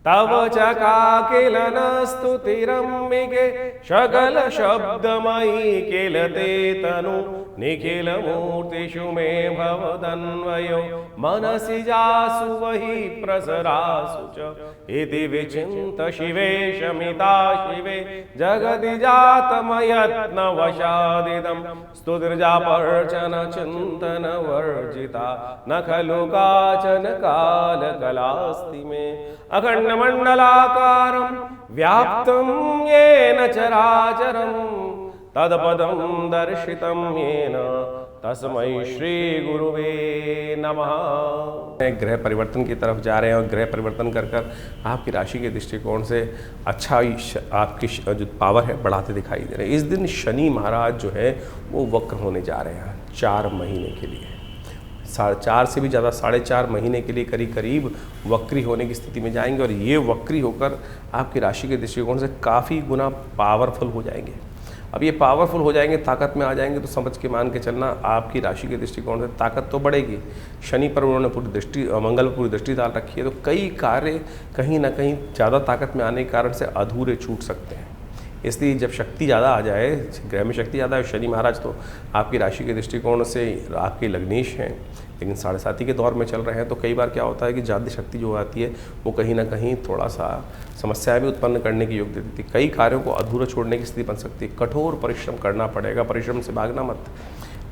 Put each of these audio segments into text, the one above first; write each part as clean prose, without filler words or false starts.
तव चकाकिलन स्तुतिरम्बिके सकल शब्दमयी किल ते तनु निखिल मूर्तिषु मे भवदन्वयो मनसि जासु वही प्रसरासु च इति विचिन्त शिवे शमिता शिवे जगति जातमयत्न वशादिदं स्तुतिर्जापर्चन चिन्तन वर्जिता न खलु काचन कालकलास्ति मे अखंड मंडलाकारं व्याप्तं येन चराचरं तत्पदं दर्शितं येन तस्मै श्री गुरुवे नमः। ग्रह परिवर्तन की तरफ जा रहे हैं और ग्रह परिवर्तन कर कर आपकी राशि के दृष्टिकोण से अच्छा आपकी जो पावर है बढ़ाते दिखाई दे रहे हैं। इस दिन शनि महाराज जो है वो वक्र होने जा रहे हैं 4 महीने के लिए, 4 से भी ज़्यादा 4.5 महीने के लिए करीब करीब वक्री होने की स्थिति में जाएंगे और ये वक्री होकर आपकी राशि के दृष्टिकोण से काफ़ी गुना पावरफुल हो जाएंगे। अब ये पावरफुल हो जाएंगे, ताकत में आ जाएंगे, तो समझ के मान के चलना आपकी राशि के दृष्टिकोण से ताकत तो बढ़ेगी। शनि पर उन्होंने पूरी दृष्टि, मंगल पर पूरी दृष्टि डाल रखी है, तो कई कार्य कहीं ना कहीं ज़्यादा ताकत में आने के कारण से अधूरे छूट सकते हैं। इसलिए जब शक्ति ज़्यादा आ जाए, ग्रह में शक्ति ज़्यादा है, शनि महाराज तो आपकी राशि के दृष्टिकोण से आपके लग्नेश हैं लेकिन 7.5 के दौर में चल रहे हैं, तो कई बार क्या होता है कि ज़्यादा शक्ति जो आती है वो कहीं ना कहीं थोड़ा सा समस्याएं भी उत्पन्न करने की योग देती है। कई कार्यों को अधूरा छोड़ने की स्थिति बन सकती है। कठोर परिश्रम करना पड़ेगा, परिश्रम से भागना मत।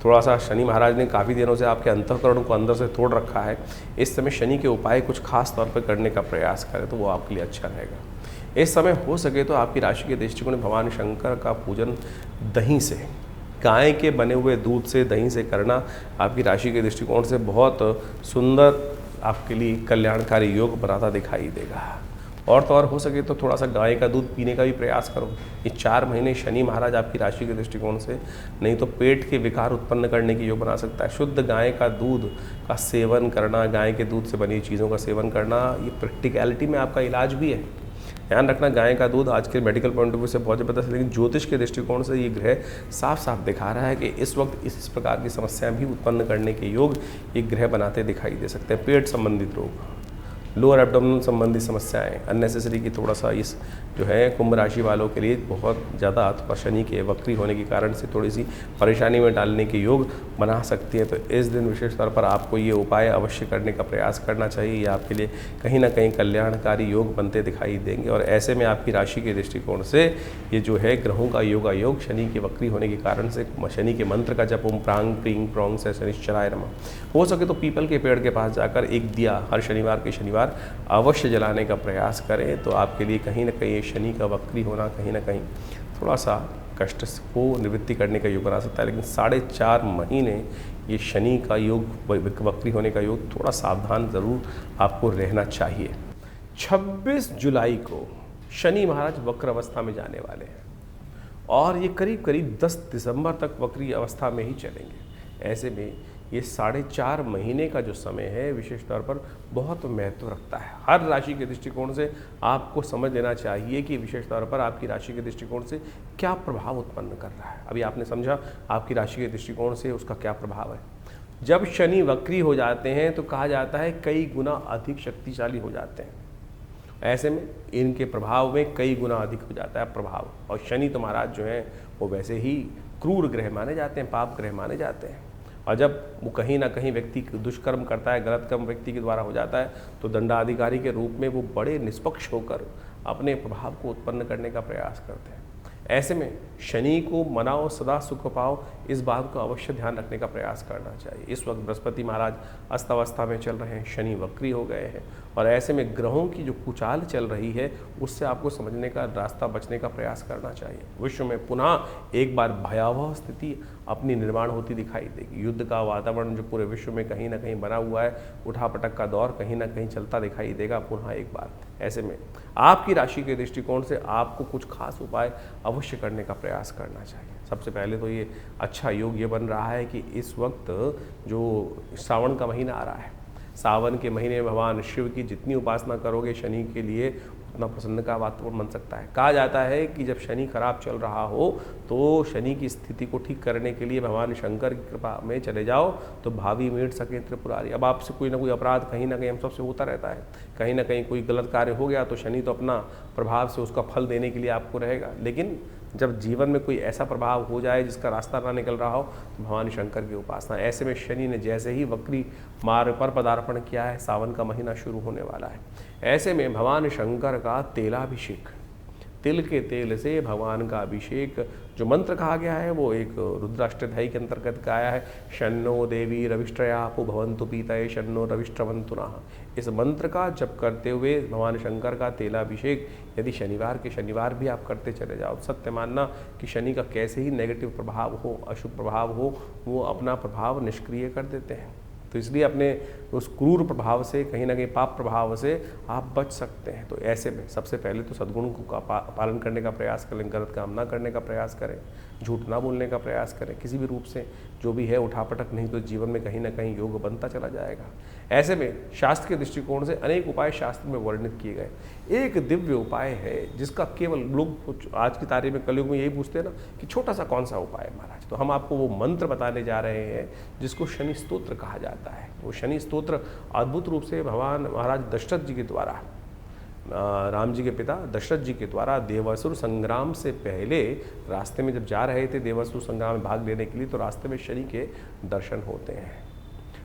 थोड़ा सा शनि महाराज ने काफ़ी दिनों से आपके अंतःकरण को अंदर से तोड़ रखा है। इस समय शनि के उपाय कुछ खास तौर पर करने का प्रयास करें तो वो आपके लिए अच्छा रहेगा। इस समय हो सके तो आपकी राशि के दृष्टिकोण भगवान शंकर का पूजन दही से, गाय के बने हुए दूध से, दही से करना आपकी राशि के दृष्टिकोण से बहुत सुंदर आपके लिए कल्याणकारी योग बनाता दिखाई देगा। और तो और हो सके तो थोड़ा सा गाय का दूध पीने का भी प्रयास करो। ये 4 महीने शनि महाराज आपकी राशि के दृष्टिकोण से नहीं तो पेट के विकार उत्पन्न करने की योग बना सकता है। शुद्ध गाय का दूध का सेवन करना, गाय के दूध से बनी चीज़ों का सेवन करना, ये प्रैक्टिकलिटी में आपका इलाज भी है। ध्यान रखना, गाय का दूध आज के मेडिकल पॉइंट ऑफ व्यू से बहुत ज़बरदस्त है, लेकिन ज्योतिष के दृष्टिकोण से ये ग्रह साफ साफ दिखा रहा है कि इस वक्त इस प्रकार की समस्याएं भी उत्पन्न करने के योग ये ग्रह बनाते दिखाई दे सकते हैं। पेट संबंधित रोग, लोअर एब्डोमिनल संबंधी समस्याएं, अननेसेसरी की थोड़ा सा इस जो है कुंभ राशि वालों के लिए बहुत ज़्यादा अथवा शनि के वक्री होने के कारण से थोड़ी सी परेशानी में डालने के योग बना सकती है। तो इस दिन विशेष तौर पर आपको ये उपाय अवश्य करने का प्रयास करना चाहिए। ये आपके लिए कहीं ना कहीं कल्याणकारी योग बनते दिखाई देंगे। और ऐसे में आपकी राशि के दृष्टिकोण से ये जो है ग्रहों का योग शनि के वक्री होने के कारण से शनि के मंत्र का जप ओम प्रांग प्रींग प्रोंग से शनिश्चराय नमः, हो सके तो पीपल के पेड़ के पास जाकर एक दिया हर शनिवार के शनिवार अवश्य जलाने का प्रयास करें। तो आपके लिए कहीं ना कहीं शनि का वक्री होना कहीं ना कहीं थोड़ा सा कष्ट को निवृत्ति करने का योग बना सकता है। लेकिन 4.5 महीने ये शनि का योग, वक्री होने का योग, थोड़ा सावधान ज़रूर आपको रहना चाहिए। 26 जुलाई को शनि महाराज वक्र अवस्था में जाने वाले हैं और ये करीब करीब 10 दिसंबर तक वक्री अवस्था में ही चलेंगे। ऐसे में ये 4.5 महीने का जो समय है विशेष तौर पर बहुत महत्व रखता है। हर राशि के दृष्टिकोण से आपको समझ लेना चाहिए कि विशेष तौर पर आपकी राशि के दृष्टिकोण से क्या प्रभाव उत्पन्न कर रहा है। अभी आपने समझा आपकी राशि के दृष्टिकोण से उसका क्या प्रभाव है। जब शनि वक्री हो जाते हैं तो कहा जाता है कई गुना अधिक शक्तिशाली हो जाते हैं। ऐसे में इनके प्रभाव में कई गुना अधिक हो जाता है प्रभाव। और शनि तो महाराज जो हैं वो वैसे ही क्रूर ग्रह माने जाते हैं, पाप ग्रह माने जाते हैं। और जब वो कहीं ना कहीं व्यक्ति दुष्कर्म करता है, गलत कर्म व्यक्ति के द्वारा हो जाता है, तो दंडाधिकारी के रूप में वो बड़े निष्पक्ष होकर अपने प्रभाव को उत्पन्न करने का प्रयास करते हैं। ऐसे में शनि को मनाओ, सदा सुख पाओ, इस बात को अवश्य ध्यान रखने का प्रयास करना चाहिए। इस वक्त बृहस्पति महाराज अस्तवस्था में चल रहे हैं, शनि वक्री हो गए हैं और ऐसे में ग्रहों की जो कुचाल चल रही है उससे आपको समझने का रास्ता, बचने का प्रयास करना चाहिए। विश्व में पुनः एक बार भयावह स्थिति अपनी निर्माण होती दिखाई देगी। युद्ध का वातावरण जो पूरे विश्व में कहीं ना कहीं बना हुआ है, उठापटक का दौर कहीं ना कहीं चलता दिखाई देगा पुनः एक बार। ऐसे में आपकी राशि के दृष्टिकोण से आपको कुछ खास उपाय अवश्य करने का प्रयास करना चाहिए। सबसे पहले तो ये अच्छा योग ये बन रहा है कि इस वक्त जो श्रावण का महीना आ रहा है, सावन के महीने में भगवान शिव की जितनी उपासना करोगे शनि के लिए उतना प्रसन्न का वातावरण बन सकता है। कहा जाता है कि जब शनि खराब चल रहा हो तो शनि की स्थिति को ठीक करने के लिए भगवान शंकर की कृपा में चले जाओ तो भावी मीट सके त्रिपुरारी। अब आपसे कोई ना कोई अपराध कहीं ना कहीं हम सबसे होता रहता है, कहीं ना कहीं कोई गलत कार्य हो गया तो शनि तो अपना प्रभाव से उसका फल देने के लिए आपको रहेगा। लेकिन जब जीवन में कोई ऐसा प्रभाव हो जाए जिसका रास्ता ना निकल रहा हो तो भगवान शंकर की उपासना। ऐसे में शनि ने जैसे ही वक्री मार्ग पर पदार्पण किया है, सावन का महीना शुरू होने वाला है, ऐसे में भगवान शंकर का तेलाभिषेक, तिल के तेल से भगवान का अभिषेक, जो मंत्र कहा गया है वो एक रुद्राष्टध्यायी के अंतर्गत का आया है, शन्नो देवी रविष्ट्रयापो भवन्तु पीतये शन्नो रविष्ट्रवन्तु नः। इस मंत्र का जप करते हुए भगवान शंकर का तेलाभिषेक यदि शनिवार के शनिवार भी आप करते चले जाओ, सत्य मानना कि शनि का कैसे ही नेगेटिव प्रभाव हो, अशुभ प्रभाव हो, वो अपना प्रभाव निष्क्रिय कर देते हैं। तो इसलिए अपने उस क्रूर प्रभाव से, कहीं ना कहीं पाप प्रभाव से आप बच सकते हैं। तो ऐसे में सबसे पहले तो सद्गुण का पालन करने का प्रयास करें, गलत काम ना करने का प्रयास करें, झूठ ना बोलने का प्रयास करें, किसी भी रूप से जो भी है उठापटक नहीं तो जीवन में कहीं ना कहीं योग बनता चला जाएगा। ऐसे में शास्त्र के दृष्टिकोण से अनेक उपाय शास्त्र में वर्णित किए गए। एक दिव्य उपाय है जिसका केवल लोग आज की तारीख में, कलयुग में यही पूछते हैं ना कि छोटा सा कौन सा उपाय है महाराज, तो हम आपको वो मंत्र बताने जा रहे हैं जिसको शनि स्तोत्र कहा जाता है। वो शनि स्तोत्र अद्भुत रूप से भगवान महाराज दशरथ जी के द्वारा, राम जी के पिता दशरथ जी के द्वारा देवासुर संग्राम से पहले रास्ते में जब जा रहे थे देवासुर संग्राम में भाग लेने के लिए, तो रास्ते में शनि के दर्शन होते हैं।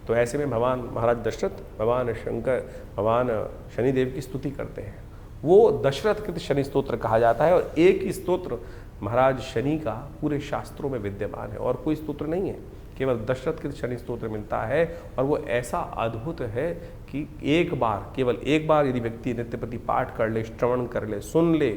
तो ऐसे में भगवान महाराज दशरथ भगवान शंकर, भगवान शनिदेव की स्तुति करते हैं। वो दशरथ कृत शनि स्तोत्र कहा जाता है और एक ही स्तोत्र महाराज शनि का पूरे शास्त्रों में विद्यमान है और कोई स्तोत्र नहीं है, केवल दशरथ कृत शनि स्तोत्र मिलता है। और वो ऐसा अद्भुत है कि एक बार, केवल एक बार यदि व्यक्ति नित्यप्रति पाठ कर ले, श्रवण कर ले, सुन ले,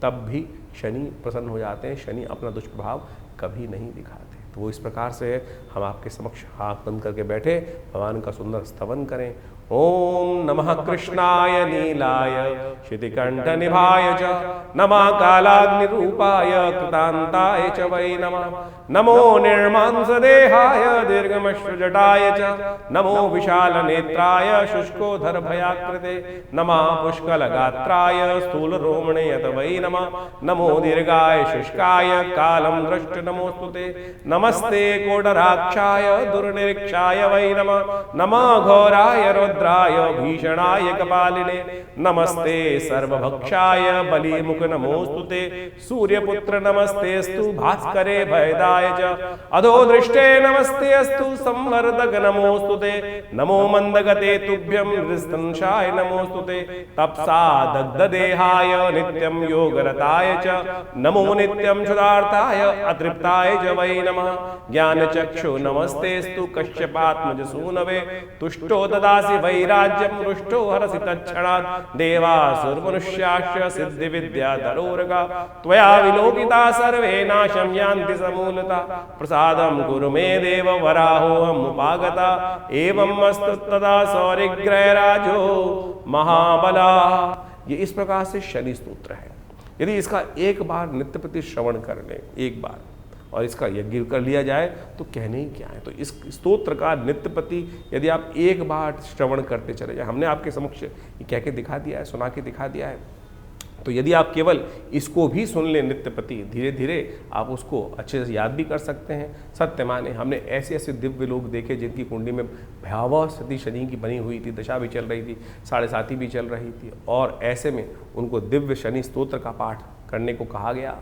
तब भी शनि प्रसन्न हो जाते हैं, शनि अपना दुष्प्रभाव कभी नहीं दिखाते। तो वो इस प्रकार से हम आपके समक्ष हाथ बंद करके बैठे भगवान का सुंदर स्तवन करें। ओम नमः कृष्णाय नीलाय शितिकंठ निभाय च, नमः कालाग्निरूपाय कृतांताय च वै नमः, नमो निर्मांसदेहाय दीर्घमश्रुजटाय च, नमो विशाल नेत्राय शुष्कोधर भयाकृते, नमः पुष्कलगात्राय स्थूल रोमणे यत वै नमः, नमो दीर्घाय शुष्काय कालं दृष्ट नमोस्तुते, नमस्ते कोडराक्षाय दुर्निरीक्षाय वै नमः, नमः घोराय रुद्राय भीषणाय कपालिने, नमस्ते सर्वभक्षाय बलिमुख नमोस्तुते, सूर्यपुत्र नमस्तेस्तु भास्करे भयदाय च, अधोदृष्टे नमस्तेस्तु संवर्धक नमोस्तुते, नमो मंदगते तुभ्यं हृस्तंशाय नमोस्तुते, तपसा दग्धदेहाय नित्यं योगरताय च, नमो नित्यं क्षुधार्ताय अतृप्ताय च वै नमः, ज्ञानचक्षु नमस्तेस्तु कश्यपात्मज सूनवे, तुष्टो ददासि वैराज्यं रुष्टो हरसि तत्क्षणात्, देवासुरमनुष्याश्च सिद्धिविद्याधरोरगा, त्वया विलोकिता सर्वे नाशं यान्ति समूलता, प्रसादं कुरु मे देव वराहोऽहमुपागता, एवं अस्तु तदा सौरिग्रहराजो महाबला। ये इस प्रकार से शनि स्तोत्र है। यदि इसका एक बार नित्य प्रति श्रवण कर लें, एक बार, और इसका यज्ञ कर लिया जाए तो कहने ही क्या है। तो इस स्तोत्र का नित्य प्रति यदि आप एक बार श्रवण करते चले जाए, हमने आपके समक्ष ये कह के दिखा दिया है, सुना के दिखा दिया है, तो यदि आप केवल इसको भी सुन लें नित्य प्रति, धीरे धीरे आप उसको अच्छे से याद भी कर सकते हैं। सत्य माने हमने ऐसे ऐसे दिव्य लोग देखे जिनकी कुंडली में भयावह स्थिति शनि की बनी हुई थी, दशा भी चल रही थी, 7.5 भी चल रही थी, और ऐसे में उनको दिव्य शनि स्तोत्र का पाठ करने को कहा गया।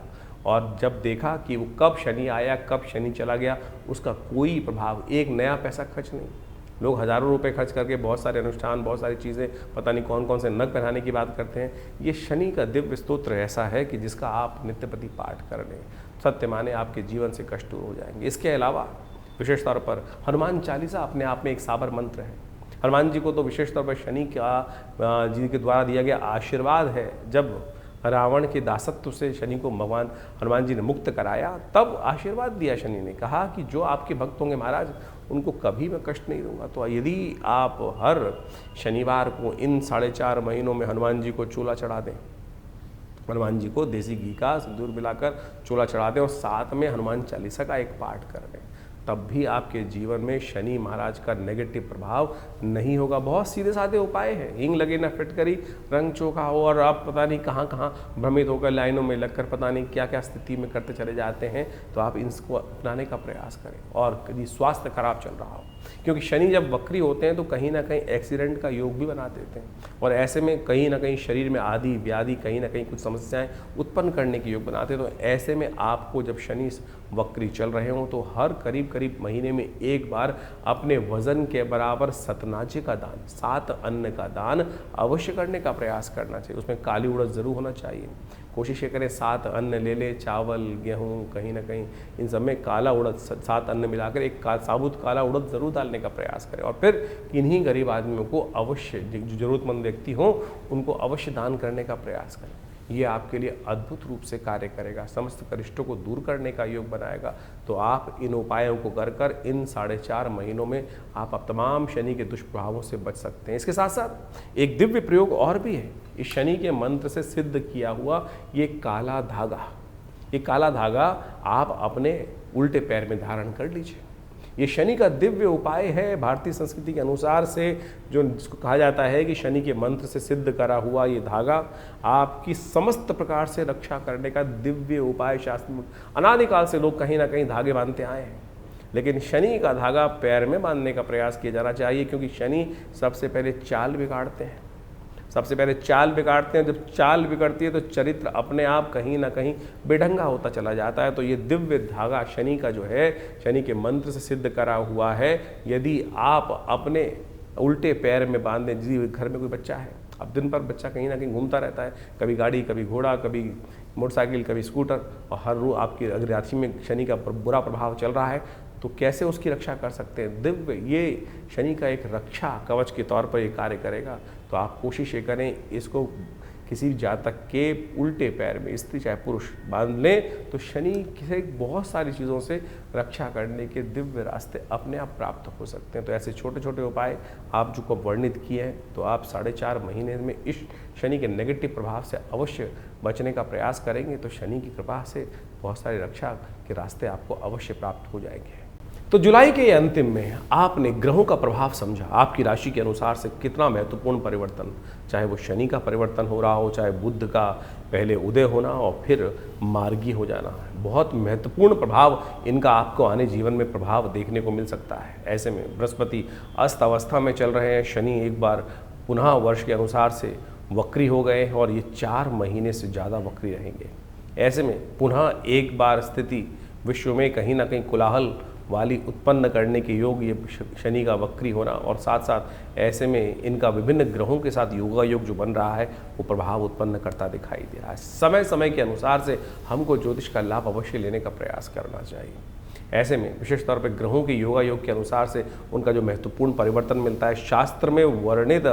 और जब देखा कि वो कब शनि आया, कब शनि चला गया, उसका कोई प्रभाव, एक नया पैसा खर्च नहीं। लोग हज़ारों रुपए खर्च करके बहुत सारे अनुष्ठान, बहुत सारी चीज़ें, पता नहीं कौन कौन से नग पहनाने की बात करते हैं। ये शनि का दिव्य स्तोत्र ऐसा है कि जिसका आप नित्यप्रति पाठ कर लें, सत्य माने आपके जीवन से कष्ट दूर हो जाएंगे। इसके अलावा विशेष तौर पर हनुमान चालीसा अपने आप में एक साबर मंत्र है। हनुमान जी को तो विशेष तौर पर शनि का जी के द्वारा दिया गया आशीर्वाद है। जब रावण के दासत्व से शनि को भगवान हनुमान जी ने मुक्त कराया, तब आशीर्वाद दिया शनि ने, कहा कि जो आपके भक्त होंगे महाराज उनको कभी मैं कष्ट नहीं दूंगा। तो यदि आप हर शनिवार को इन 4.5 महीनों में हनुमान जी को चूल्हा चढ़ा दें, हनुमान जी को देसी घी का सिंदूर मिलाकर चूल्हा चढ़ा दें और साथ में हनुमान चालीसा का एक पाठ कर लें, तब भी आपके जीवन में शनि महाराज का नेगेटिव प्रभाव नहीं होगा। बहुत सीधे साधे उपाय हैं। हींग लगे न फिटकरी, रंग चोखा हो, और आप पता नहीं कहाँ कहाँ भ्रमित होकर लाइनों में लगकर पता नहीं क्या क्या स्थिति में करते चले जाते हैं। तो आप इसको अपनाने का प्रयास करें। और यदि स्वास्थ्य खराब चल रहा हो, क्योंकि शनि जब वक्री होते हैं तो कहीं ना कहीं एक्सीडेंट का योग भी बना देते हैं, और ऐसे में कहीं ना कहीं शरीर में आदि व्याधि कहीं ना कहीं कुछ समस्याएं उत्पन्न करने के योग बनाते हैं। तो ऐसे में आपको जब शनि वक्री चल रहे हों तो हर करीब करीब महीने में एक बार अपने वजन के बराबर सतनाजे का दान, 7 अन्न का दान अवश्य करने का प्रयास करना चाहिए। उसमें काली उड़द जरूर होना चाहिए। कोशिश ये करें 7 अन्न ले ले, चावल, गेहूं, कहीं ना कहीं इन सब में काला उड़द 7 अन्न मिलाकर एक साबुत काला उड़द जरूर डालने का प्रयास करें, और फिर किन्हीं गरीब आदमियों को अवश्य, जो जरूरतमंद व्यक्ति हों उनको अवश्य दान करने का प्रयास करें। ये आपके लिए अद्भुत रूप से कार्य करेगा, समस्त कष्टों को दूर करने का योग बनाएगा। तो आप इन उपायों को कर इन 4.5 महीनों में आप तमाम शनि के दुष्प्रभावों से बच सकते हैं। इसके साथ साथ एक दिव्य प्रयोग और भी है, इस शनि के मंत्र से सिद्ध किया हुआ ये काला धागा। ये काला धागा आप अपने उल्टे पैर में धारण कर लीजिए। ये शनि का दिव्य उपाय है। भारतीय संस्कृति के अनुसार से जो जिसको कहा जाता है कि शनि के मंत्र से सिद्ध करा हुआ ये धागा आपकी समस्त प्रकार से रक्षा करने का दिव्य उपाय। शास्त्र में अनादिकाल से लोग कहीं ना कहीं धागे बांधते आए हैं, लेकिन शनि का धागा पैर में बांधने का प्रयास किया जाना चाहिए, क्योंकि शनि सबसे पहले चाल बिगाड़ते हैं। जब चाल बिगड़ती है तो चरित्र अपने आप कहीं ना कहीं बेढंगा होता चला जाता है। तो ये दिव्य धागा शनि का जो है, शनि के मंत्र से सिद्ध करा हुआ है। यदि आप अपने उल्टे पैर में बांध दें, जिस घर में कोई बच्चा है, अब दिन भर बच्चा कहीं ना कहीं घूमता रहता है, कभी गाड़ी, कभी घोड़ा, कभी मोटरसाइकिल, कभी स्कूटर, और हर रोज आपकी अगर राशि में शनि का बुरा प्रभाव चल रहा है तो कैसे उसकी रक्षा कर सकते हैं। दिव्य ये शनि का एक रक्षा कवच के तौर पर ये कार्य करेगा। तो आप कोशिश ये करें, इसको किसी जातक के उल्टे पैर में, स्त्री चाहे पुरुष, बांध लें तो शनि से बहुत सारी चीज़ों से रक्षा करने के दिव्य रास्ते अपने आप प्राप्त हो सकते हैं। तो ऐसे छोटे छोटे उपाय आप जो को वर्णित किए हैं, तो आप 4.5 महीने में इस शनि के नेगेटिव प्रभाव से अवश्य बचने का प्रयास करेंगे तो शनि की कृपा से बहुत सारी रक्षा के रास्ते आपको अवश्य प्राप्त हो जाएंगे। तो जुलाई के अंतिम में आपने ग्रहों का प्रभाव समझा, आपकी राशि के अनुसार से कितना महत्वपूर्ण परिवर्तन, चाहे वो शनि का परिवर्तन हो रहा हो, चाहे बुध का पहले उदय होना और फिर मार्गी हो जाना, बहुत महत्वपूर्ण प्रभाव इनका आपको आने जीवन में प्रभाव देखने को मिल सकता है। ऐसे में बृहस्पति अस्त अवस्था में चल रहे हैं, शनि एक बार पुनः वर्ष के अनुसार से वक्री हो गए और ये 4 महीने से ज़्यादा वक्री रहेंगे। ऐसे में पुनः एक बार स्थिति विश्व में कहीं ना कहीं कोलाहल वाली उत्पन्न करने के योग ये शनि का वक्री होना, और साथ साथ ऐसे में इनका विभिन्न ग्रहों के साथ योगा योग जो बन रहा है वो प्रभाव उत्पन्न करता दिखाई दे रहा है। समय समय के अनुसार से हमको ज्योतिष का लाभ अवश्य लेने का प्रयास करना चाहिए। ऐसे में विशेष तौर पर ग्रहों के योगा योग के अनुसार से उनका जो महत्वपूर्ण परिवर्तन मिलता है, शास्त्र में वर्णित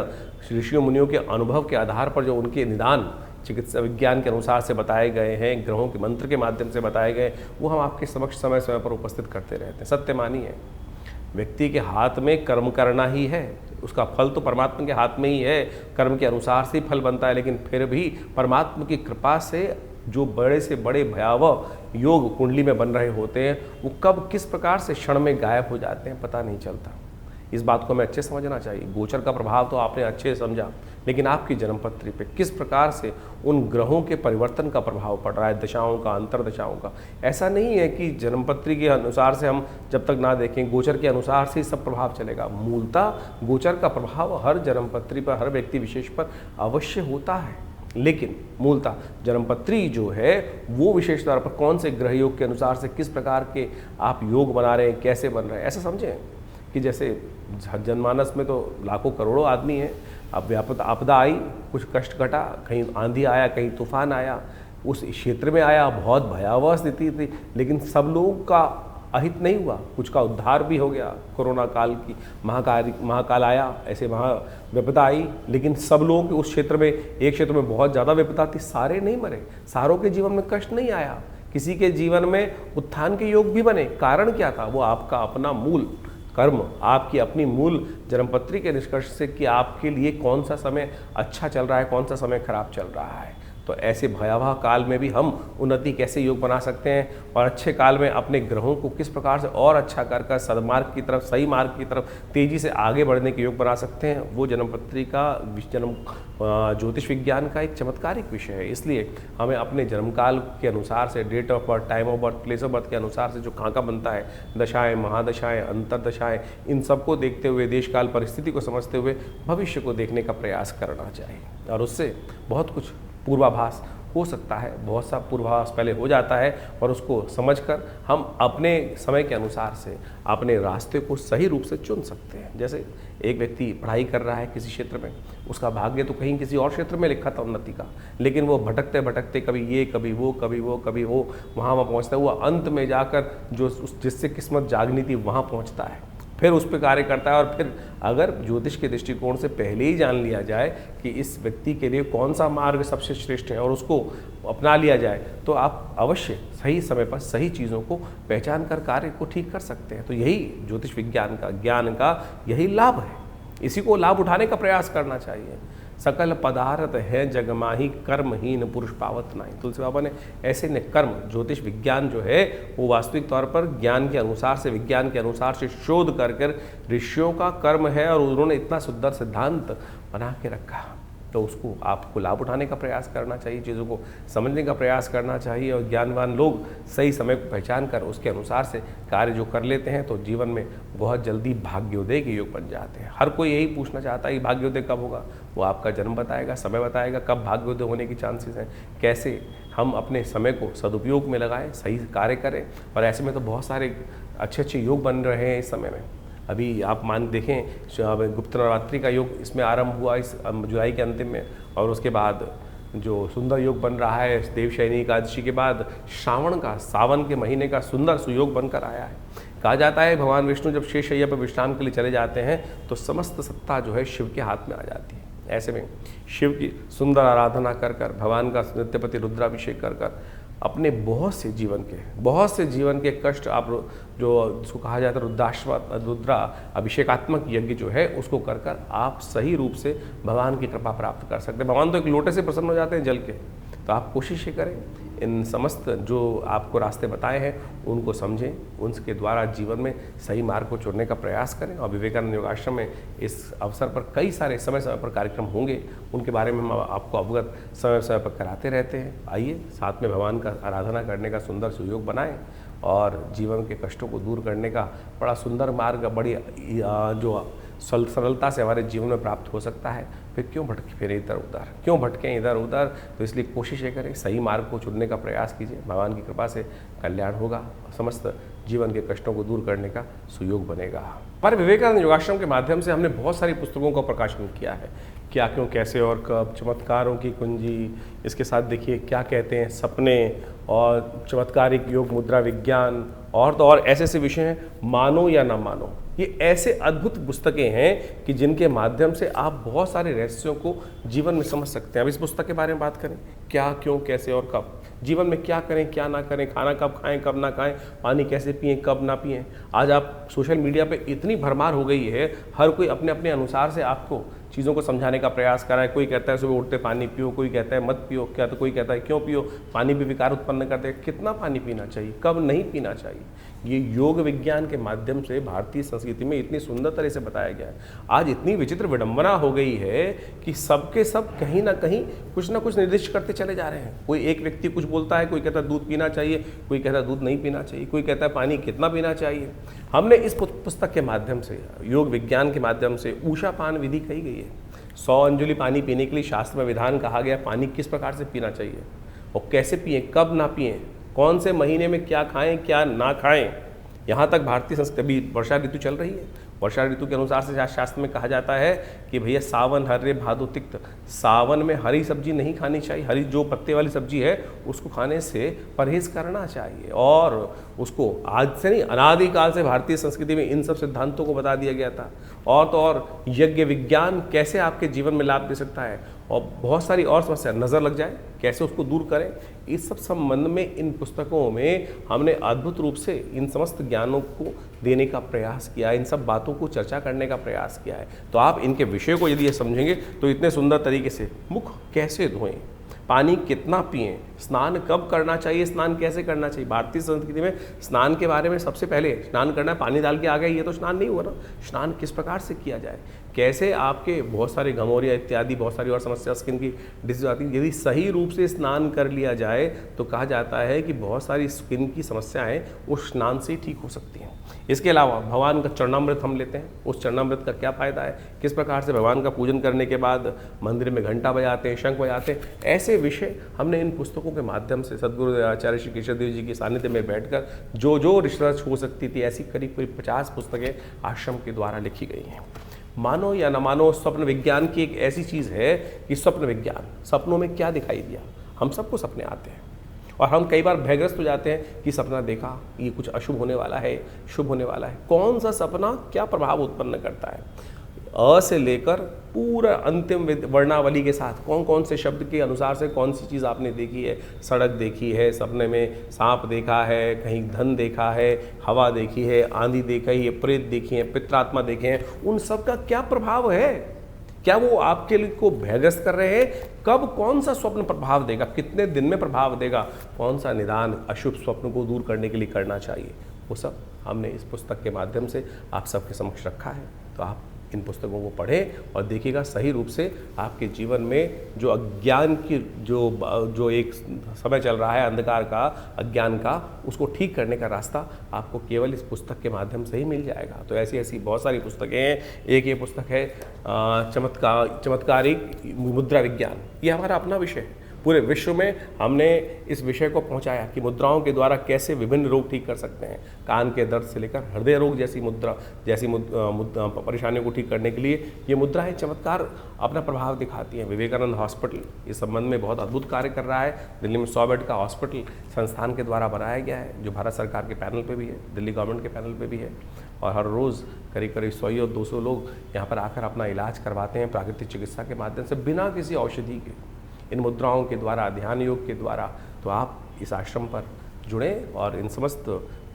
ऋषियों मुनियों के अनुभव के आधार पर जो उनके निदान चिकित्सा विज्ञान के अनुसार से बताए गए हैं, ग्रहों के मंत्र के माध्यम से बताए गए, वो हम आपके समक्ष समय समय पर उपस्थित करते रहते हैं। सत्य मानिए, व्यक्ति के हाथ में कर्म करना ही है, उसका फल तो परमात्मा के हाथ में ही है, कर्म के अनुसार से ही फल बनता है। लेकिन फिर भी परमात्मा की कृपा से जो बड़े से बड़े भयावह योग कुंडली में बन रहे होते हैं, वो कब किस प्रकार से क्षण में गायब हो जाते हैं पता नहीं चलता। इस बात को हमें अच्छे समझना चाहिए। गोचर का प्रभाव तो आपने अच्छे से समझा, लेकिन आपकी जन्मपत्री पे किस प्रकार से उन ग्रहों के परिवर्तन का प्रभाव पड़ रहा है, दशाओं का, अंतरदशाओं का। ऐसा नहीं है कि जन्मपत्री के अनुसार से हम जब तक ना देखें, गोचर के अनुसार से ही सब प्रभाव चलेगा। मूलतः गोचर का प्रभाव हर जन्मपत्री पर, हर व्यक्ति विशेष पर अवश्य होता है, लेकिन मूलतः जन्मपत्री जो है वो विशेष तौर पर कौन से ग्रह योग के अनुसार से किस प्रकार के आप योग बना रहे हैं, कैसे बन रहे हैं। ऐसा समझें कि जैसे जनमानस में तो लाखों करोड़ों आदमी हैं, अब व्यापक आपदा आई, कुछ कष्ट घटा, कहीं आंधी आया, कहीं तूफान आया, उस क्षेत्र में आया, बहुत भयावह स्थिति थी, लेकिन सब लोगों का अहित नहीं हुआ, कुछ का उद्धार भी हो गया। कोरोना काल की महाकाल आया, ऐसे विपदा आई, लेकिन सब लोगों के उस क्षेत्र में, एक क्षेत्र में बहुत ज़्यादा विपदा थी, सारे नहीं मरे, सारों के जीवन में कष्ट नहीं आया, किसी के जीवन में उत्थान के योग भी बने। कारण क्या था? वो आपका अपना मूल कर्म, आपकी अपनी मूल जन्मपत्री के निष्कर्ष से कि आपके लिए कौन सा समय अच्छा चल रहा है, कौन सा समय खराब चल रहा है। तो ऐसे भयावह काल में भी हम उन्नति कैसे योग बना सकते हैं और अच्छे काल में अपने ग्रहों को किस प्रकार से और अच्छा कर सदमार्ग की तरफ, सही मार्ग की तरफ तेजी से आगे बढ़ने के योग बना सकते हैं, वो जन्म पत्रिका जन्म ज्योतिष विज्ञान का एक चमत्कारिक विषय है। इसलिए हमें अपने जन्मकाल के अनुसार से, date of birth, time of birth, place of birth के अनुसार से जो खाका बनता है, दशाएं, महादशाएं, अंतरदशाएं, इन सबको देखते हुए, देशकाल परिस्थिति को समझते हुए भविष्य को देखने का प्रयास करना चाहिए और उससे बहुत कुछ पूर्वाभास हो सकता है, बहुत सा पूर्वाभास पहले हो जाता है और उसको समझकर हम अपने समय के अनुसार से अपने रास्ते को सही रूप से चुन सकते हैं। जैसे एक व्यक्ति पढ़ाई कर रहा है किसी क्षेत्र में, उसका भाग्य तो कहीं किसी और क्षेत्र में लिखा था उन्नति का, लेकिन वो भटकते भटकते कभी ये कभी वो कभी वो कभी वो वहाँ पहुँचता है, वो अंत में जाकर जो जिससे किस्मत जागनी थी वहाँ पहुँचता है, फिर उस पर कार्य करता है। और फिर अगर ज्योतिष के दृष्टिकोण से पहले ही जान लिया जाए कि इस व्यक्ति के लिए कौन सा मार्ग सबसे श्रेष्ठ है और उसको अपना लिया जाए, तो आप अवश्य सही समय पर सही चीज़ों को पहचान कर कार्य को ठीक कर सकते हैं। तो यही ज्योतिष विज्ञान का, ज्ञान का यही लाभ है, इसी को लाभ उठाने का प्रयास करना चाहिए। सकल पदार्थ है जगमाही, कर्महीन पुरुष पावत नहीं। तुलसी बाबा ने ऐसे ने कर्म, ज्योतिष विज्ञान जो है वो वास्तविक तौर पर ज्ञान के अनुसार से, विज्ञान के अनुसार से शोध कर ऋषियों का कर्म है और उन्होंने इतना सुंदर सिद्धांत बना के रखा, तो उसको आपको लाभ उठाने का प्रयास करना चाहिए, चीज़ों को समझने का प्रयास करना चाहिए और ज्ञानवान लोग सही समय को पहचान कर उसके अनुसार से कार्य जो कर लेते हैं तो जीवन में बहुत जल्दी भाग्योदय के योग बन जाते हैं। हर कोई यही पूछना चाहता है कि भाग्योदय कब होगा, वो आपका जन्म बताएगा, समय बताएगा कब भाग्योदय होने की चांसेस हैं, कैसे हम अपने समय को सदुपयोग में लगाएं, सही कार्य करें। और ऐसे में तो बहुत सारे अच्छे अच्छे योग बन रहे हैं इस समय में। अभी आप मान देखें गुप्त नवरात्रि का योग इसमें आरंभ हुआ इस जुलाई के अंतिम में, और उसके बाद जो सुंदर योग बन रहा है देवशयनी एकादशी के बाद श्रावण का, सावन के महीने का सुंदर सुयोग बनकर आया है। कहा जाता है भगवान विष्णु जब शेषशय्या पर विश्राम के लिए चले जाते हैं तो समस्त सत्ता जो है शिव के हाथ में आ जाती है। ऐसे में शिव की सुंदर आराधना कर भगवान का नित्यपति रुद्राभिषेक कर अपने बहुत से जीवन के कष्ट आप जो जिसको कहा जाता है रुद्रा अभिषेकात्मक यज्ञ जो है उसको कर आप सही रूप से भगवान की कृपा प्राप्त कर सकते हैं। भगवान तो एक लोटे से प्रसन्न हो जाते हैं जल के। तो आप कोशिश ये करें, इन समस्त जो आपको रास्ते बताए हैं उनको समझें, उनके द्वारा जीवन में सही मार्ग को चुनने का प्रयास करें। और विवेकानंद योगाश्रम में इस अवसर पर कई सारे समय समय पर कार्यक्रम होंगे, उनके बारे में हम आपको अवगत समय समय पर कराते रहते हैं। आइए साथ में भगवान का आराधना करने का सुंदर सुयोग बनाएं और जीवन के कष्टों को दूर करने का बड़ा सुंदर मार्ग, बड़ी जो सरलता से हमारे जीवन में प्राप्त हो सकता है। फिर क्यों भटके फिर इधर उधर, क्यों भटकें इधर उधर। तो इसलिए कोशिश ये करें, सही मार्ग को चुनने का प्रयास कीजिए, भगवान की कृपा से कल्याण होगा, समस्त जीवन के कष्टों को दूर करने का सुयोग बनेगा। हमारे विवेकानंद योगाश्रम के माध्यम से हमने बहुत सारी पुस्तकों का प्रकाशन किया है, क्या क्यों कैसे और कब, चमत्कारों की कुंजी, इसके साथ देखिए क्या कहते हैं सपने, और चमत्कारिक योग मुद्रा विज्ञान, और तो और ऐसे ऐसे विषय हैं, मानो या ना मानो। ये ऐसे अद्भुत पुस्तकें हैं कि जिनके माध्यम से आप बहुत सारे रहस्यों को जीवन में समझ सकते हैं। अब इस पुस्तक के बारे में बात करें, क्या क्यों कैसे और कब, जीवन में क्या करें क्या ना करें, खाना कब खाएं कब ना खाएं, पानी कैसे पिएं कब ना पिएं। आज आप सोशल मीडिया पे इतनी भरमार हो गई है, हर कोई अपने अपने अनुसार से आपको चीज़ों को समझाने का प्रयास कर रहा है। कोई कहता है सुबह उठते पानी पियो, कोई कहता है मत पियो, क्या तो कोई कहता है क्यों पियो, पानी भी विकार उत्पन्न करते हैं। कितना पानी पीना चाहिए, कब नहीं पीना चाहिए, ये योग विज्ञान के माध्यम से भारतीय संस्कृति में इतनी सुंदर तरह से बताया गया है। आज इतनी विचित्र विडंबना हो गई है कि सबके सब कहीं ना कहीं कुछ ना कुछ निर्दिष्ट करते चले जा रहे हैं। कोई एक व्यक्ति कुछ बोलता है, कोई कहता है दूध पीना चाहिए, कोई कहता है दूध नहीं पीना चाहिए, कोई कहता है पानी कितना पीना चाहिए। हमने इस पुस्तक के माध्यम से, योग विज्ञान के माध्यम से ऊषा पान विधि कही गई है। 100 अंजुलि पानी पीने के लिए शास्त्र में विधान कहा गया, पानी किस प्रकार से पीना चाहिए और कैसे पिएं, कब ना पिएं, कौन से महीने में क्या खाएं क्या ना खाएं। यहाँ तक भारतीय संस्कृति, अभी वर्षा ऋतु चल रही है, वर्षा ऋतु के अनुसार से शास्त्र में कहा जाता है कि भैया सावन हर्रे भादो तिक्त, सावन में हरी सब्जी नहीं खानी चाहिए, हरी जो पत्ते वाली सब्जी है उसको खाने से परहेज करना चाहिए। और उसको आज से नहीं, अनादिकाल से भारतीय संस्कृति में इन सब सिद्धांतों को बता दिया गया था। और तो और यज्ञ विज्ञान कैसे आपके जीवन में लाभ दे सकता है, और बहुत सारी और समस्या, नज़र लग जाए कैसे उसको दूर करें, इस सब संबंध में इन पुस्तकों में हमने अद्भुत रूप से इन समस्त ज्ञानों को देने का प्रयास किया है, इन सब बातों को चर्चा करने का प्रयास किया है। तो आप इनके विषय को यदि ये समझेंगे तो इतने सुंदर तरीके से मुख कैसे धोएं, पानी कितना पिएं, स्नान कब करना चाहिए, स्नान कैसे करना चाहिए। भारतीय संस्कृति में स्नान के बारे में सबसे पहले स्नान करना है, पानी डाल के आ गए, ये तो स्नान नहीं हुआ ना। स्नान किस प्रकार से किया जाए, कैसे आपके बहुत सारे घमौरिया इत्यादि बहुत सारी और समस्या स्किन की डिजीज आती है, यदि सही रूप से स्नान कर लिया जाए तो कहा जाता है कि बहुत सारी स्किन की समस्याएं उस स्नान से ही ठीक हो सकती हैं। इसके अलावा भगवान का चरणामृत हम लेते हैं, उस चरणामृत का क्या फ़ायदा है, किस प्रकार से भगवान का पूजन करने के बाद मंदिर में घंटा बजाते हैं, शंख बजाते हैं, ऐसे विषय हमने इन पुस्तकों के माध्यम से सदगुरु आचार्य श्री केशव देव जी के सानिध्य में बैठकर जो रिसर्च हो सकती थी, ऐसी करीब 50 पुस्तकें आश्रम के द्वारा लिखी गई हैं। मानो या न मानो, स्वप्न विज्ञान की एक ऐसी चीज़ है कि स्वप्न विज्ञान, सपनों में क्या दिखाई दिया, हम सबको सपने आते हैं और हम कई बार भयग्रस्त हो जाते हैं कि सपना देखा, ये कुछ अशुभ होने वाला है, शुभ होने वाला है। कौन सा सपना क्या प्रभाव उत्पन्न करता है, अ से लेकर पूरा अंतिम वर्णावली के साथ कौन कौन से शब्द के अनुसार से कौन सी चीज़ आपने देखी है। सड़क देखी है, सपने में सांप देखा है, कहीं धन देखा है, हवा देखी है, आंधी देखी है, प्रेत देखी है, पित्रात्मा देखे हैं, उन सब का क्या प्रभाव है, क्या वो आपके लिए को भयग्रस्त कर रहे हैं, कब कौन सा स्वप्न प्रभाव देगा, कितने दिन में प्रभाव देगा, कौन सा निदान अशुभ स्वप्न को दूर करने के लिए करना चाहिए, वो सब हमने इस पुस्तक के माध्यम से आप सबके समक्ष रखा है। तो आप इन पुस्तकों को पढ़ें और देखिएगा सही रूप से आपके जीवन में जो अज्ञान की जो एक समय चल रहा है, अंधकार का, अज्ञान का, उसको ठीक करने का रास्ता आपको केवल इस पुस्तक के माध्यम से ही मिल जाएगा। तो ऐसी ऐसी बहुत सारी पुस्तकें हैं। एक ये पुस्तक है चमत्कारिक मुद्रा विज्ञान, ये हमारा अपना विषय है। पूरे विश्व में हमने इस विषय को पहुंचाया कि मुद्राओं के द्वारा कैसे विभिन्न रोग ठीक कर सकते हैं। कान के दर्द से लेकर हृदय रोग जैसी परेशानियों को ठीक करने के लिए ये मुद्राएं चमत्कार अपना प्रभाव दिखाती हैं। विवेकानंद हॉस्पिटल इस संबंध में बहुत अद्भुत कार्य कर रहा है। दिल्ली में 100 बेड का हॉस्पिटल संस्थान के द्वारा बनाया गया है, जो भारत सरकार के पैनल पे भी है, दिल्ली गवर्नमेंट के पैनल पे भी है। और हर रोज़ करीब 100 और 200 लोग यहाँ पर आकर अपना इलाज करवाते हैं प्राकृतिक चिकित्सा के माध्यम से, बिना किसी औषधि के, इन मुद्राओं के द्वारा, ध्यान योग के द्वारा। तो आप इस आश्रम पर जुड़ें और इन समस्त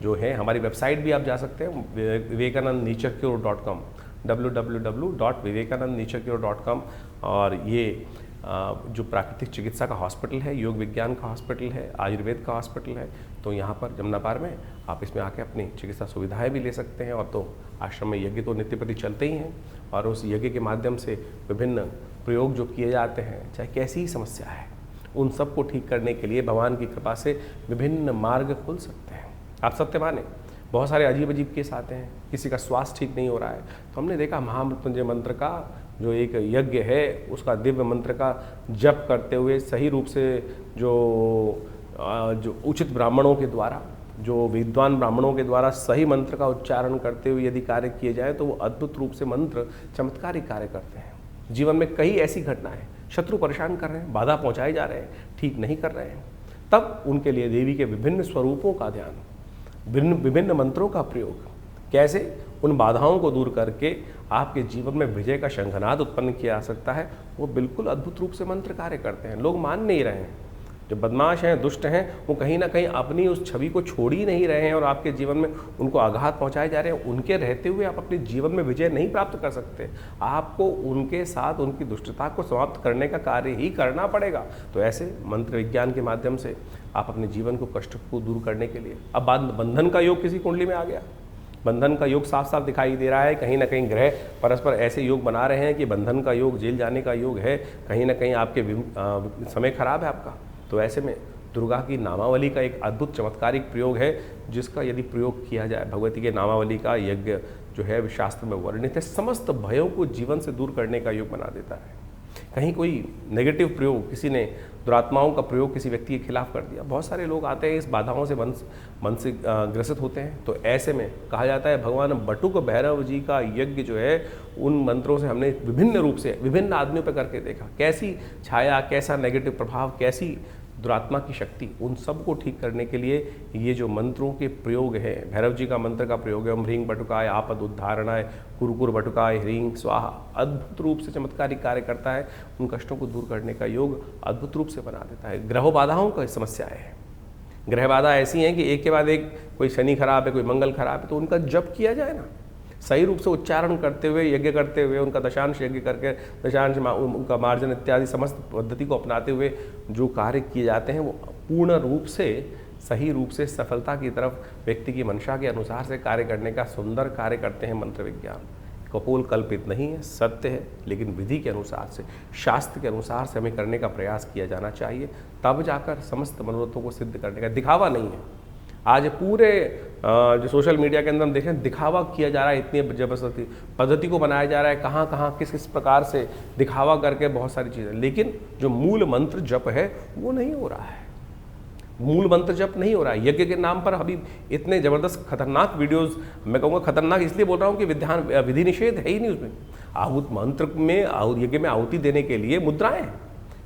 जो है, हमारी वेबसाइट भी आप जा सकते हैं vivekanandnaturecure.com, www.vivekanandnaturecure.com। और ये जो प्राकृतिक चिकित्सा का हॉस्पिटल है, योग विज्ञान का हॉस्पिटल है, आयुर्वेद का हॉस्पिटल है, तो यहाँ पर जमुनापार में आप इसमें आके अपनी चिकित्सा सुविधाएं भी ले सकते हैं। और तो आश्रम में यज्ञ तो नित्य प्रति चलते ही हैं, और उस यज्ञ के माध्यम से विभिन्न प्रयोग जो किए जाते हैं, चाहे कैसी ही समस्या है, उन सब को ठीक करने के लिए भगवान की कृपा से विभिन्न मार्ग खुल सकते हैं। आप सत्य माने, बहुत सारे अजीब अजीब केस आते हैं, किसी का स्वास्थ्य ठीक नहीं हो रहा है, तो हमने देखा महामृत्युंजय मंत्र का जो एक यज्ञ है, उसका दिव्य मंत्र का जप करते हुए सही रूप से जो उचित ब्राह्मणों के द्वारा, जो विद्वान ब्राह्मणों के द्वारा सही मंत्र का उच्चारण करते हुए यदि कार्य किए जाए, तो वो अद्भुत रूप से मंत्र चमत्कारी कार्य करते हैं। जीवन में कई ऐसी घटनाएं, शत्रु परेशान कर रहे हैं, बाधा पहुंचाए जा रहे हैं, ठीक नहीं कर रहे हैं, तब उनके लिए देवी के विभिन्न स्वरूपों का ध्यान, विभिन्न मंत्रों का प्रयोग, कैसे उन बाधाओं को दूर करके आपके जीवन में विजय का शंखनाद उत्पन्न किया जा सकता है, वो बिल्कुल अद्भुत रूप से मंत्र कार्य करते हैं। लोग मान नहीं रहे हैं, जो बदमाश हैं, दुष्ट हैं, वो कहीं ना कहीं अपनी उस छवि को छोड़ ही नहीं रहे हैं और आपके जीवन में उनको आघात पहुंचाए जा रहे हैं। उनके रहते हुए आप अपने जीवन में विजय नहीं प्राप्त कर सकते, आपको उनके साथ उनकी दुष्टता को समाप्त करने का कार्य ही करना पड़ेगा। तो ऐसे मंत्र विज्ञान के माध्यम से आप अपने जीवन को, कष्ट को दूर करने के लिए, अब बंधन का योग किसी कुंडली में आ गया, बंधन का योग साफ साफ दिखाई दे रहा है, कहीं ना कहीं ग्रह परस्पर ऐसे योग बना रहे हैं कि बंधन का योग, जेल जाने का योग है, कहीं ना कहीं आपके समय खराब है आपका। तो ऐसे में दुर्गा की नामावली का एक अद्भुत चमत्कारिक प्रयोग है, जिसका यदि प्रयोग किया जाए, भगवती के नामावली का यज्ञ जो है शास्त्र में वर्णित है, समस्त भयों को जीवन से दूर करने का योग बना देता है। कहीं कोई नेगेटिव प्रयोग, किसी ने दुरात्माओं का प्रयोग किसी व्यक्ति के खिलाफ कर दिया, बहुत सारे लोग आते हैं इस बाधाओं से मन से ग्रसित होते हैं। तो ऐसे में कहा जाता है भगवान बटुक भैरव जी का यज्ञ जो है, उन मंत्रों से हमने विभिन्न रूप से विभिन्न आदमियों पर करके देखा, कैसी छाया, कैसा नेगेटिव प्रभाव, कैसी दुरात्मा की शक्ति, उन सब को ठीक करने के लिए ये जो मंत्रों के प्रयोग है, भैरव जी का मंत्र का प्रयोग है, ओम ह्रीं बटुकाय आपद उद्धारणाय कुरकुर बटुकाय ह्रीं स्वाहा, अद्भुत रूप से चमत्कारिक कार्य करता है। उन कष्टों को दूर करने का योग अद्भुत रूप से बना देता है। ग्रह बाधाओं का समस्याएं हैं, ग्रह बाधा ऐसी हैं कि एक के बाद एक, कोई शनि खराब है, कोई मंगल खराब है, तो उनका जप किया जाए ना, सही रूप से उच्चारण करते हुए, यज्ञ करते हुए, उनका दशांश यज्ञ करके दशांश उनका मार्जन इत्यादि समस्त पद्धति को अपनाते हुए जो कार्य किए जाते हैं वो पूर्ण रूप से सही रूप से सफलता की तरफ व्यक्ति की मंशा के अनुसार से कार्य करने का सुंदर कार्य करते हैं मंत्र विज्ञान। कपोल कल्पित नहीं है, सत्य है, लेकिन विधि के अनुसार से, शास्त्र के अनुसार से हमें करने का प्रयास किया जाना चाहिए, तब जाकर समस्त मनोरथों को सिद्ध करने का। दिखावा नहीं है। आज पूरे जो सोशल मीडिया के अंदर हम देखें, दिखावा किया जा रहा है, इतनी जबरदस्ती पद्धति को बनाया जा रहा है, कहाँ कहाँ किस किस प्रकार से दिखावा करके बहुत सारी चीज़ें, लेकिन जो मूल मंत्र जप है वो नहीं हो रहा है। मूल मंत्र जप नहीं हो रहा है। यज्ञ के नाम पर अभी इतने जबरदस्त खतरनाक वीडियोस, मैं कहूँगा खतरनाक इसलिए बोल रहा हूँ कि विधि निषेध है ही नहीं उसमें। आहुत मंत्र में यज्ञ में आहुति देने के लिए मुद्राएं हैं।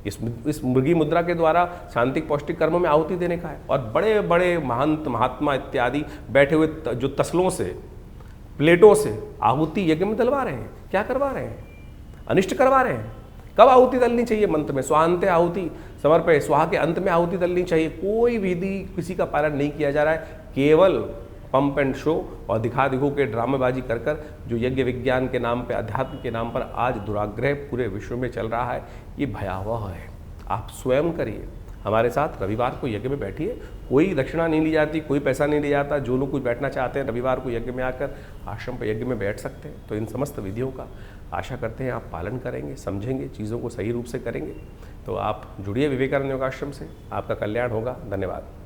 इस मृगी मुद्रा के द्वारा शांतिक पौष्टिक कर्मों में आहुति देने का है। और बड़े बड़े महंत महात्मा इत्यादि बैठे हुए जो तसलों से, प्लेटों से आहुति यज्ञ में डलवा रहे हैं। क्या करवा रहे हैं? अनिष्ट करवा रहे हैं। कब आहुति डलनी चाहिए? मंत्र में स्वांते आहुति समर्पय, स्वाहा के अंत में आहुति डलनी चाहिए। कोई विधि किसी का पालन नहीं किया जा रहा है। केवल पंप एंड शो और दिखा दिखो के ड्रामेबाजी कर कर जो यज्ञ विज्ञान के नाम पे, अध्यात्म के नाम पर आज दुराग्रह पूरे विश्व में चल रहा है, ये भयावह है। आप स्वयं करिए, हमारे साथ रविवार को यज्ञ में बैठिए। कोई दक्षिणा नहीं ली जाती, कोई पैसा नहीं लिया जाता। जो लोग कुछ बैठना चाहते हैं रविवार को यज्ञ में आकर आश्रम पर यज्ञ में बैठ सकते हैं। तो इन समस्त विधियों का आशा करते हैं आप पालन करेंगे, समझेंगे, चीज़ों को सही रूप से करेंगे। तो आप जुड़िए विवेकानंद योगाश्रम से, आपका कल्याण होगा। धन्यवाद।